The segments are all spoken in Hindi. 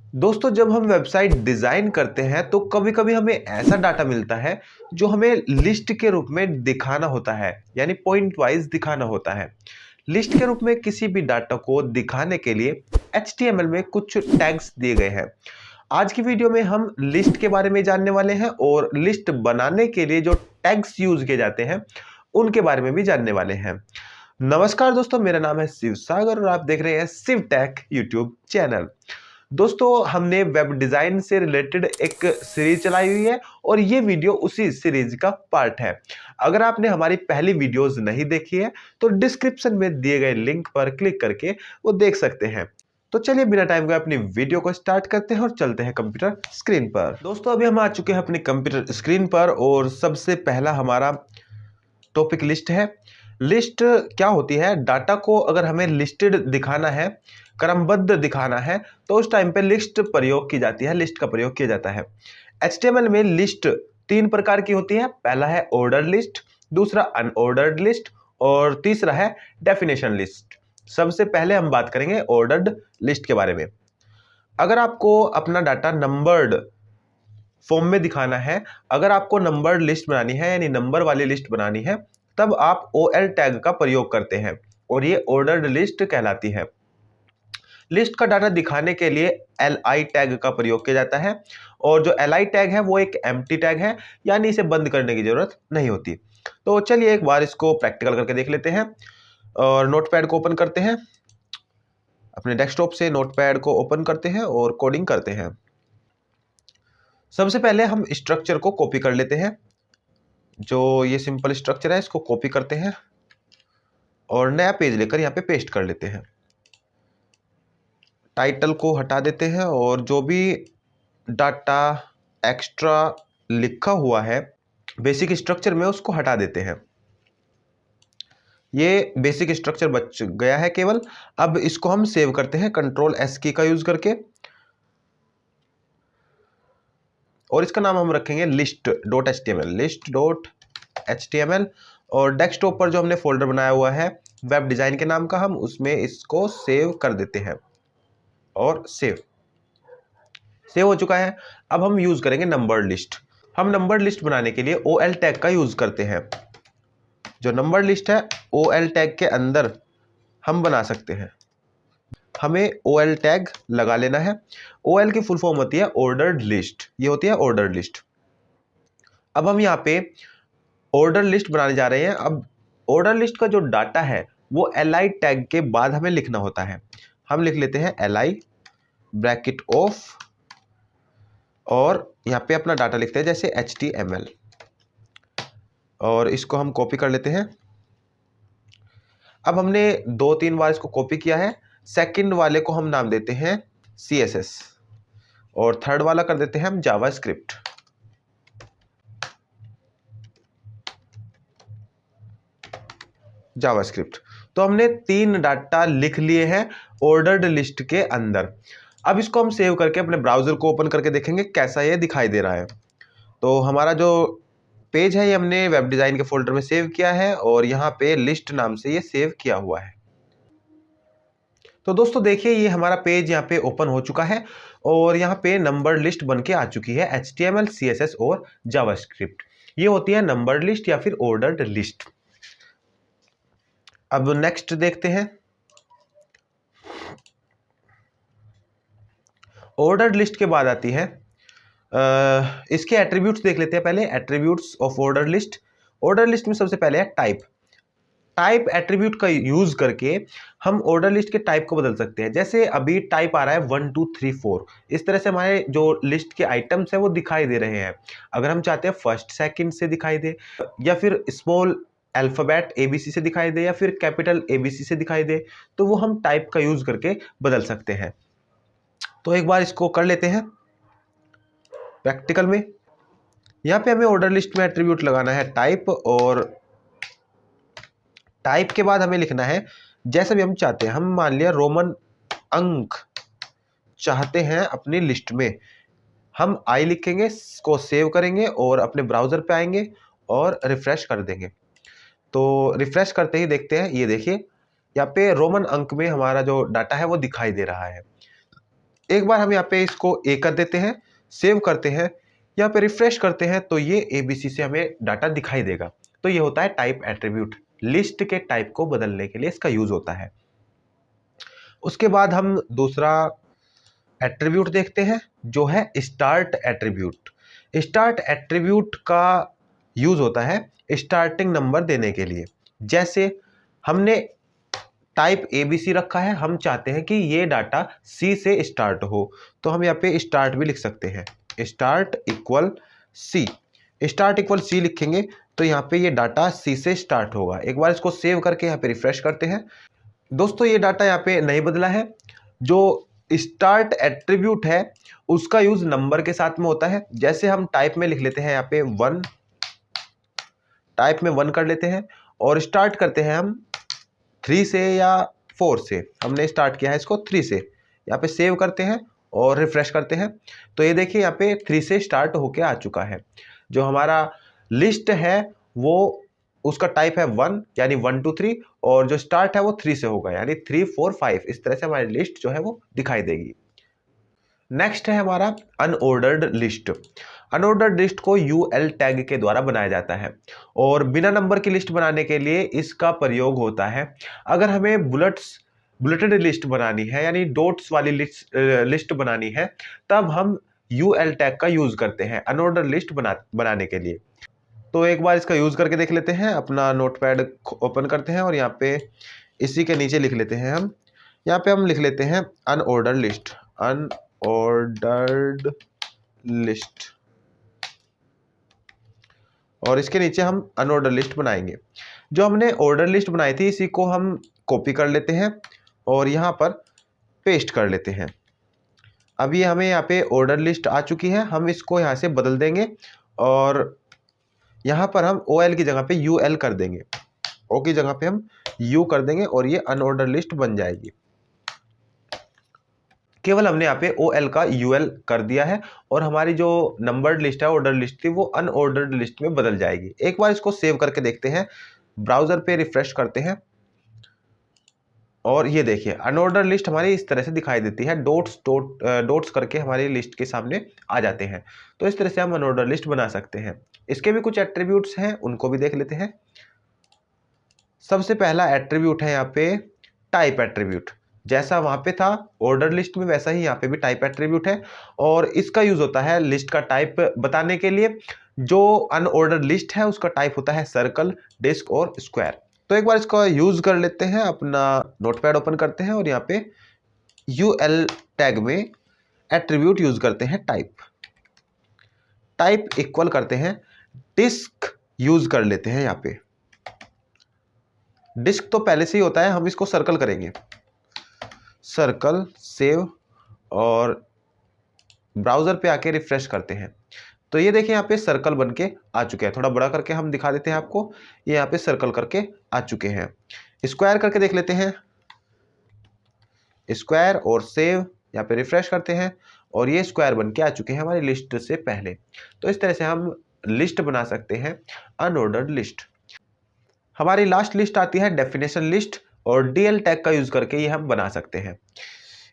दोस्तों, जब हम वेबसाइट डिज़ाइन करते हैं तो कभी-कभी हमें ऐसा डाटा मिलता है जो हमें लिस्ट के रूप में दिखाना होता है, यानी पॉइंट वाइज दिखाना होता है। लिस्ट के रूप में किसी भी डाटा को दिखाने के लिए एचटीएमएल में कुछ टैग्स दिए गए हैं। आज की वीडियो में हम लिस्ट के बारे में जानने वाले हैं और लिस्ट बनाने के लिए जो टैग्स यूज किए जाते हैं उनके बारे में भी जानने वाले हैं। नमस्कार दोस्तों, मेरा नाम है शिव सागर और आप देख रहे हैं शिव टेक यूट्यूब चैनल। दोस्तों, हमने वेब डिजाइन से रिलेटेड एक सीरीज चलाई हुई है और ये वीडियो उसी सीरीज का पार्ट है। अगर आपने हमारी पहली वीडियोस नहीं देखी है तो डिस्क्रिप्शन में दिए गए लिंक पर क्लिक करके वो देख सकते हैं। तो चलिए बिना टाइम गए अपनी वीडियो को स्टार्ट करते हैं और चलते हैं कंप्यूटर स्क्रीन पर। दोस्तों, अभी हम आ चुके हैं अपनी कंप्यूटर स्क्रीन पर और सबसे पहला हमारा टॉपिक लिस्ट है। लिस्ट क्या होती है? डाटा को अगर हमें लिस्टेड दिखाना है, क्रमबद्ध दिखाना है, तो उस टाइम पे लिस्ट प्रयोग की जाती है, लिस्ट का प्रयोग किया जाता है। एचटीएमएल में लिस्ट तीन प्रकार की होती है। पहला है ऑर्डर लिस्ट, दूसरा अनऑर्डर्ड लिस्ट और तीसरा है डेफिनेशन लिस्ट। सबसे पहले हम बात करेंगे ऑर्डर्ड लिस्ट के बारे में। अगर आपको अपना डाटा नंबर्ड फॉर्म में दिखाना है, अगर आपको नंबर्ड लिस्ट बनानी है यानी नंबर वाली लिस्ट बनानी है, तब आप OL टैग का प्रयोग करते हैं और ये ऑर्डर्ड लिस्ट कहलाती है। लिस्ट का डाटा दिखाने के लिए LI टैग का प्रयोग किया जाता है और जो LI टैग है वो एक एम्प्टी टैग है, यानी इसे बंद करने की जरूरत नहीं होती। तो चलिए एक बार इसको प्रैक्टिकल करके देख लेते हैं और नोटपैड को ओपन करते हैं। अपने डेस्कटॉप से नोटपैड को ओपन करते हैं और कोडिंग करते हैं। सबसे पहले हम स्ट्रक्चर को कॉपी कर लेते हैं। जो ये सिंपल स्ट्रक्चर है इसको कॉपी करते हैं और नया पेज लेकर यहाँ पे पेस्ट कर लेते हैं। टाइटल को हटा देते हैं और जो भी डाटा एक्स्ट्रा लिखा हुआ है बेसिक स्ट्रक्चर में उसको हटा देते हैं। ये बेसिक स्ट्रक्चर बच गया है केवल। अब इसको हम सेव करते हैं Ctrl+S की का यूज करके और इसका नाम हम रखेंगे list.html और डेस्कटॉप पर जो हमने फोल्डर बनाया हुआ है वेब डिजाइन के नाम का, हम उसमें इसको सेव कर देते हैं और सेव हो चुका है। अब हम यूज करेंगे नंबर्ड लिस्ट। हम नंबर्ड लिस्ट बनाने के लिए OL टैग का यूज करते हैं। जो नंबर्ड लिस्ट है OL टैग के अंदर हम बना सकते हैं। हमें OL टैग लगा लेना है। OL की फुल फॉर्म होती है ऑर्डर्ड लिस्ट, ये होती है ऑर्डर्ड लिस्ट। अब हम यहाँ पे ऑर्डर लिस्ट बनाने जा रहे हैं। अब ऑर्डर लिस्ट का जो डाटा है वो LI टैग के बाद हमें लिखना होता है। हम लिख लेते हैं LI ब्रैकेट ऑफ और यहाँ पे अपना डाटा लिखते हैं जैसे HTML और इसको हम कॉपी कर लेते हैं। अब हमने 2-3 बार इसको कॉपी किया है। सेकंड वाले को हम नाम देते हैं CSS और थर्ड वाला कर देते हैं हम जावास्क्रिप्ट। तो हमने 3 डाटा लिख लिए हैं ऑर्डर्ड लिस्ट के अंदर। अब इसको हम सेव करके अपने ब्राउजर को ओपन करके देखेंगे कैसा ये दिखाई दे रहा है। तो हमारा जो पेज है ये हमने वेब डिजाइन के फोल्डर में सेव किया है और यहाँ पे लिस्ट नाम से ये सेव किया हुआ है। तो दोस्तों देखिए, ये हमारा पेज यहाँ पे ओपन हो चुका है और यहाँ पे नंबर लिस्ट बन के आ चुकी है HTML, CSS और जावास्क्रिप्ट। ये होती है नंबर लिस्ट या फिर ऑर्डर्ड लिस्ट। अब नेक्स्ट देखते हैं। ऑर्डर्ड लिस्ट के बाद आती है इसके एट्रीब्यूट्स देख लेते हैं पहले। Attributes of order list. Order list में सबसे पहले है टाइप एट्रीब्यूट का यूज करके हम ऑर्डर लिस्ट के टाइप को बदल सकते हैं। जैसे अभी टाइप आ रहा है 1 2 3 4, इस तरह से हमारे जो लिस्ट के आइटम्स है वो दिखाई दे रहे हैं। अगर हम चाहते हैं फर्स्ट सेकंड से दिखाई दे या फिर स्मॉल अल्फाबेट ABC से दिखाई दे या फिर कैपिटल ABC से दिखाई दे, तो वो हम टाइप का यूज करके बदल सकते हैं। तो एक बार इसको कर लेते हैं प्रैक्टिकल में। यहाँ पे हमें ऑर्डर लिस्ट में एट्रीब्यूट लगाना है टाइप और टाइप के बाद हमें लिखना है जैसा भी हम चाहते हैं। हम मान लिया रोमन अंक चाहते हैं अपनी लिस्ट में, हम I लिखेंगे, इसको सेव करेंगे और अपने ब्राउजर पे आएंगे और रिफ्रेश कर देंगे। तो रिफ्रेश करते ही देखते हैं, ये देखिए यहाँ पे रोमन अंक में हमारा जो डाटा है वो दिखाई दे रहा है। एक बार हम यहाँ पे इसको ए कर देते हैं, सेव करते हैं, यहाँ पे रिफ्रेश करते हैं तो ये ABC से हमें डाटा दिखाई देगा। तो ये होता है टाइप एट्रीब्यूट, लिस्ट के टाइप को बदलने के लिए इसका यूज होता है। उसके बाद हम दूसरा एट्रीब्यूट देखते हैं जो है स्टार्ट एट्रीब्यूट। स्टार्ट एट्रीब्यूट का यूज होता है स्टार्टिंग नंबर देने के लिए। जैसे हमने टाइप ABC रखा है, हम चाहते हैं कि ये डाटा C से स्टार्ट हो, तो हम यहाँ पे स्टार्ट भी लिख सकते हैं, start equal C। Start equal C लिखेंगे तो यहाँ पे ये डाटा C से स्टार्ट होगा। एक बार इसको सेव करके यहाँ पे रिफ्रेश करते हैं। दोस्तों ये डाटा यहाँ पे नहीं बदला है। जो स्टार्ट एट्रीब्यूट है उसका यूज नंबर के साथ में होता है। जैसे हम टाइप में लिख लेते हैं यहाँ पे 1, टाइप में 1 कर लेते हैं और स्टार्ट करते हैं हम 3 से या 4 से। हमने स्टार्ट किया है इसको 3 से। यहाँ पे सेव करते हैं और रिफ्रेश करते हैं तो ये देखिए यहाँ पे 3 से स्टार्ट होके आ चुका है। जो हमारा लिस्ट है वो उसका टाइप है 1 यानी 1 2 3 और जो स्टार्ट है वो 3 से होगा यानी 3 4 5। इस तरह से हमारी लिस्ट जो है वो दिखाई देगी। नेक्स्ट है हमारा अनऑर्डर्ड लिस्ट। अनऑर्डर्ड लिस्ट को UL टैग के द्वारा बनाया जाता है और बिना नंबर की लिस्ट बनाने के लिए इसका प्रयोग होता है। अगर हमें बुलेटेड लिस्ट बनानी है यानी डॉट्स वाली लिस्ट बनानी है तब हम UL टैग का यूज करते हैं अनऑर्डर्ड लिस्ट बनाने के लिए। तो एक बार इसका यूज करके देख लेते हैं। अपना नोटपैड ओपन करते हैं और यहाँ पे इसी के नीचे लिख लेते हैं हम, यहाँ पे हम लिख लेते हैं अनऑर्डर्ड लिस्ट, अनऑर्डर्ड लिस्ट, और इसके नीचे हम अनऑर्डर लिस्ट बनाएंगे। जो हमने ऑर्डर लिस्ट बनाई थी इसी को हम कॉपी कर लेते हैं और यहाँ पर पेस्ट कर लेते हैं। अभी हमें यहाँ पे ऑर्डर लिस्ट आ चुकी है, हम इसको यहाँ से बदल देंगे और यहाँ पर हम OL की जगह पे UL कर देंगे, O की जगह पे हम U कर देंगे और ये अनऑर्डर लिस्ट बन जाएगी। केवल हमने यहाँ पे OL का UL कर दिया है और हमारी जो नंबर्ड लिस्ट है ऑर्डर लिस्ट थी वो अनऑर्डर्ड लिस्ट में बदल जाएगी। एक बार इसको सेव करके देखते हैं, ब्राउजर पे रिफ्रेश करते हैं और ये देखिए अनऑर्डर लिस्ट हमारी इस तरह से दिखाई देती है, डॉट्स करके हमारी लिस्ट के सामने आ जाते हैं। तो इस तरह से हम अनऑर्डर लिस्ट बना सकते हैं। इसके भी कुछ एट्रीब्यूट्स हैं, उनको भी देख लेते हैं। सबसे पहला एट्रीब्यूट है यहाँ पे टाइप एट्रीब्यूट। जैसा वहां पे था ऑर्डर लिस्ट में वैसा ही यहाँ पे भी टाइप एट्रीब्यूट है और इसका यूज होता है लिस्ट का टाइप बताने के लिए। जो अनऑर्डर्ड लिस्ट है उसका टाइप होता है सर्कल, डिस्क और स्क्वायर। तो एक बार इसका यूज कर लेते हैं। अपना नोटपैड ओपन करते हैं और यहाँ पे UL टैग में एट्रीब्यूट यूज करते हैं टाइप इक्वल करते हैं डिस्क यूज कर लेते हैं। यहाँ पे डिस्क तो पहले से ही होता है, हम इसको सर्कल करेंगे, सर्कल, सेव और ब्राउजर पे आके रिफ्रेश करते हैं तो ये देखिए यहाँ पे सर्कल बन के आ चुके हैं। थोड़ा बड़ा करके हम दिखा देते हैं आपको, ये यहाँ पे सर्कल करके आ चुके हैं। स्क्वायर करके देख लेते हैं, स्क्वायर और सेव, यहाँ पे रिफ्रेश करते हैं और ये स्क्वायर बन के आ चुके हैं हमारी लिस्ट से पहले। तो इस तरह से हम लिस्ट बना सकते हैं अनऑर्डर्ड लिस्ट। हमारी लास्ट लिस्ट आती है डेफिनेशन लिस्ट और DL टैग का यूज करके ये हम बना सकते हैं।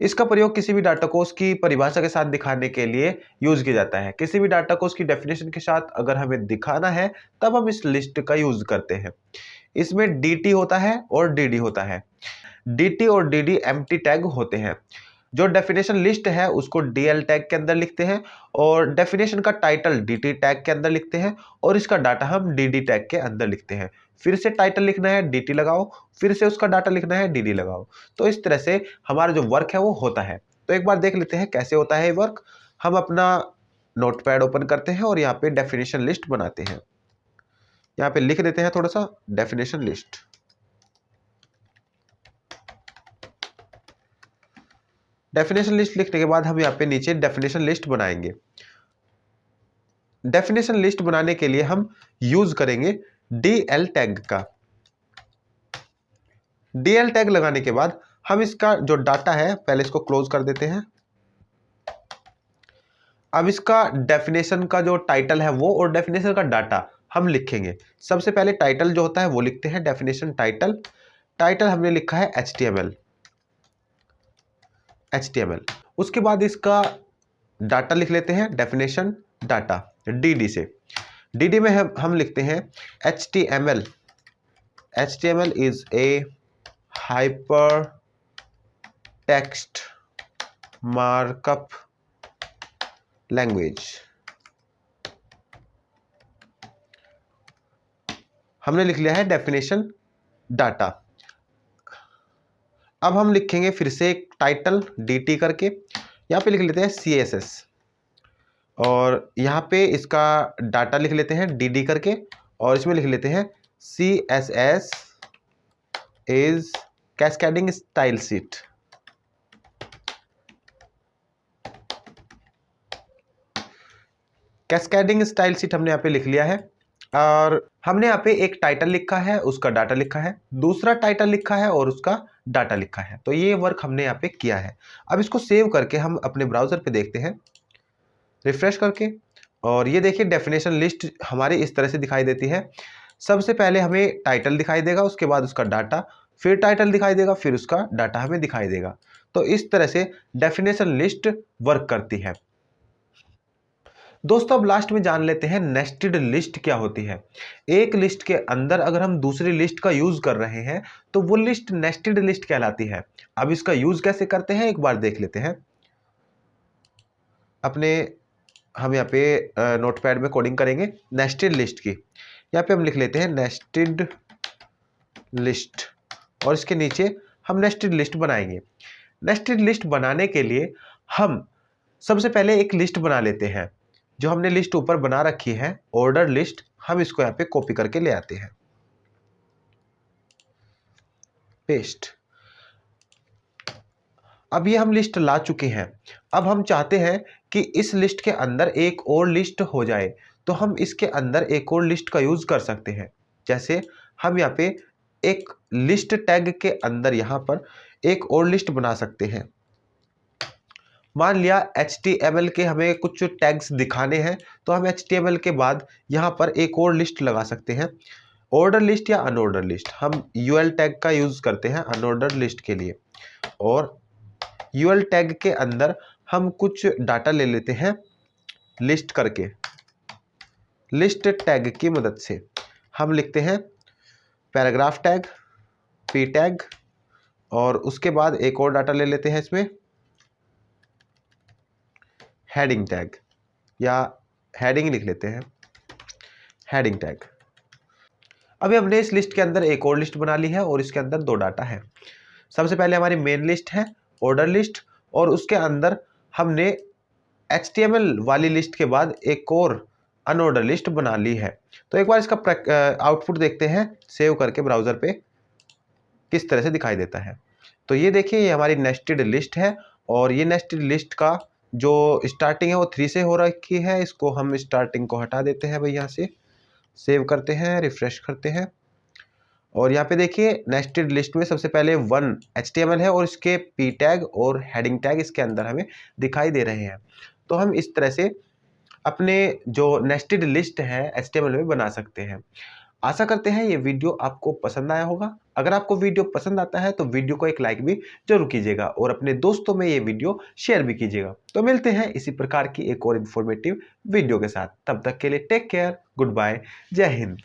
इसका प्रयोग किसी भी डाटा को उसकी परिभाषा के साथ दिखाने के लिए यूज किया जाता है। किसी भी डाटा को उसकी डेफिनेशन के साथ अगर हमें दिखाना है तब हम इस लिस्ट का यूज करते हैं। इसमें DT होता है और DD होता है। DT और DD एम्प्टी टैग होते हैं। जो डेफिनेशन लिस्ट है उसको DL टैग के अंदर लिखते हैं और डेफिनेशन का टाइटल DT टैग के अंदर लिखते हैं और इसका डाटा हम DD टैग के अंदर लिखते हैं। फिर से टाइटल लिखना है DT लगाओ, फिर से उसका डाटा लिखना है DD लगाओ। तो इस तरह से हमारा जो वर्क है वो होता है। तो एक बार देख लेते हैं कैसे होता है ये वर्क। हम अपना नोटपैड ओपन करते हैं और यहाँ पे डेफिनेशन लिस्ट बनाते हैं। यहाँ पे लिख देते हैं थोड़ा सा डेफिनेशन लिस्ट। डेफिनेशन लिस्ट लिखने के बाद हम यहाँ पे नीचे डेफिनेशन लिस्ट बनाएंगे। डेफिनेशन लिस्ट बनाने के लिए हम यूज करेंगे DL टैग का। DL टैग लगाने के बाद हम इसका जो डाटा है पहले इसको क्लोज कर देते हैं। अब इसका डेफिनेशन का जो टाइटल है वो और डेफिनेशन का डाटा हम लिखेंगे। सबसे पहले टाइटल जो होता है वो लिखते हैं, डेफिनेशन टाइटल हमने लिखा है HTML। उसके बाद इसका डाटा लिख लेते हैं, डेफिनेशन डाटा dd से। dd में हम लिखते हैं HTML। HTML is a hyper text markup language. हमने लिख लिया है डेफिनेशन डाटा। अब हम लिखेंगे फिर से एक टाइटल dt करके, यहाँ पे लिख लेते हैं CSS, और यहाँ पे इसका डाटा लिख लेते हैं dd करके, और इसमें लिख लेते हैं CSS is cascading style sheet. Cascading style sheet हमने यहाँ पे लिख लिया है, और हमने यहाँ पे एक टाइटल लिखा है, उसका डाटा लिखा है, दूसरा टाइटल लिखा है और उसका डाटा लिखा है। तो ये वर्क हमने यहाँ पे किया है। अब इसको सेव करके हम अपने ब्राउजर पे देखते हैं, रिफ्रेश करके, और ये देखिए डेफिनेशन लिस्ट हमारी इस तरह से दिखाई देती है। सबसे पहले हमें टाइटल दिखाई देगा, उसके बाद उसका डाटा, फिर टाइटल दिखाई देगा, फिर उसका डाटा हमें दिखाई देगा। तो इस तरह से डेफिनेशन लिस्ट वर्क करती है। दोस्तों अब लास्ट में जान लेते हैं नेस्टेड लिस्ट क्या होती है। एक लिस्ट के अंदर अगर हम दूसरी लिस्ट का यूज कर रहे हैं तो वो लिस्ट नेस्टेड लिस्ट कहलाती है। अब इसका यूज कैसे करते हैं एक बार देख लेते हैं। हम यहाँ पे नोटपैड में कोडिंग करेंगे नेस्टेड लिस्ट की। यहाँ पे हम लिख लेते हैं नेस्टेड लिस्ट, और इसके नीचे हम नेस्टेड लिस्ट बनाएंगे। नेस्टेड लिस्ट बनाने के लिए हम सबसे पहले एक लिस्ट बना लेते हैं। जो हमने लिस्ट ऊपर बना रखी है ऑर्डर लिस्ट, हम इसको यहाँ पे कॉपी करके ले आते हैं, पेस्ट। अब ये हम लिस्ट ला चुके हैं। अब हम चाहते हैं कि इस लिस्ट के अंदर एक और लिस्ट हो जाए, तो हम इसके अंदर एक और लिस्ट का यूज कर सकते हैं। जैसे हम यहाँ पे एक लिस्ट टैग के अंदर यहाँ पर एक और लिस्ट बना सकते हैं। मान लिया HTML के हमें कुछ टैग्स दिखाने हैं, तो हम HTML के बाद यहाँ पर एक और लिस्ट लगा सकते हैं, ऑर्डर लिस्ट या अनऑर्डर लिस्ट। हम UL टैग का यूज करते हैं अनऑर्डर लिस्ट के लिए, और UL टैग के अंदर हम कुछ डाटा ले लेते हैं लिस्ट करके। लिस्ट टैग की मदद से हम लिखते हैं पैराग्राफ टैग, p टैग, और उसके बाद एक और डाटा ले लेते हैं इसमें हेडिंग टैग, या हेडिंग लिख लेते हैं हेडिंग टैग। अभी हमने इस लिस्ट के अंदर एक और लिस्ट बना ली है और इसके अंदर दो डाटा है। सबसे पहले हमारी मेन लिस्ट है ऑर्डर लिस्ट, और उसके अंदर हमने HTML वाली लिस्ट के बाद एक और अनऑर्डर लिस्ट बना ली है। तो एक बार इसका आउटपुट देखते हैं सेव करके ब्राउजर पे किस तरह से दिखाई देता है। तो ये देखिए ये हमारी नेस्टेड लिस्ट है, और ये नेस्टेड लिस्ट का जो स्टार्टिंग है वो 3 से हो रखी है। इसको हम स्टार्टिंग को हटा देते हैं भाई, यहाँ से सेव करते हैं, रिफ्रेश करते हैं, और यहाँ पे देखिए नेस्टेड लिस्ट में सबसे पहले 1 HTML है और इसके p टैग और हेडिंग टैग इसके अंदर हमें दिखाई दे रहे हैं। तो हम इस तरह से अपने जो नेस्टेड लिस्ट है HTML में बना सकते हैं। आशा करते हैं ये वीडियो आपको पसंद आया होगा। अगर आपको वीडियो पसंद आता है तो वीडियो को एक लाइक भी जरूर कीजिएगा, और अपने दोस्तों में ये वीडियो शेयर भी कीजिएगा। तो मिलते हैं इसी प्रकार की एक और इन्फॉर्मेटिव वीडियो के साथ। तब तक के लिए टेक केयर, गुड बाय, जय हिंद।